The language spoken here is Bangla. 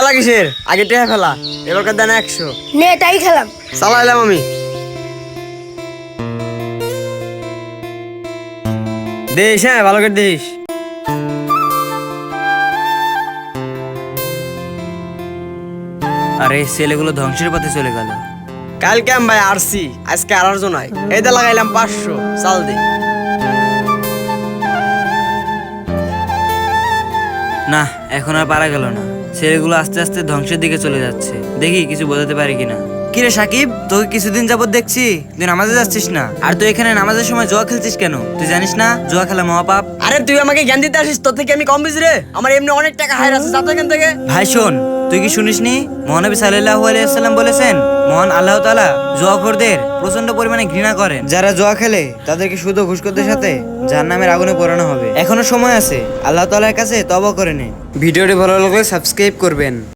জ্বালা কিসের? আগে টেহা ফেলা, এবারকার দেন 100। নে তাই খেলাম। চালাইলাম আমি। দেশ, হ্যাঁ ভালো করে দেশ। আরে ছেলেগুলো ধ্বংসের পথে চলে গেল। কালকে আমি ভাই আরসি, আজকে আর জনাই। এইটা লাগাইলাম 500, চাল দে। না, এখন আর পারা গেল না। ছেলেগুলো আস্তে আস্তে ধ্বংসের দিকে চলে যাচ্ছে। দেখি কিছু বোঝাতে পারি কিনা। কিরে সাকিব, তোকে কিছুদিন যাবত দেখছি তুই নামাজে যাচ্ছিস না, আর তুই এখানে নামাজের সময় জুয়া খেলছিস কেন? তুই জানিস না জুয়া খেলা মহাপাপ? আরে তুই আমাকে জ্ঞান দিতে আসিস, তোর থেকে আমি কম বুঝি রে? আমার এমনি অনেক টাকা হায়ার আছে, যা তো এখান থেকে। ভাই শোন, তুই কি শুনিসনি মহানবী সাল্লাল্লাহু আলাইহি ওয়াসাল্লাম বলেছেন, মহান আল্লাহ তাআলা জুয়াখোরদের প্রচন্ড পরিমাণে ঘৃণা করেন। যারা জুয়া খেলে তাদেরকে সুদ ও ঘুষখোরদের সাথে জাহান্নামের আগুনে পোড়ানো হবে। এখনো সময় আছে, আল্লাহ তাআলার কাছে তওবা করে নে। ভিডিওটি ভালো লাগলে সাবস্ক্রাইব করবেন।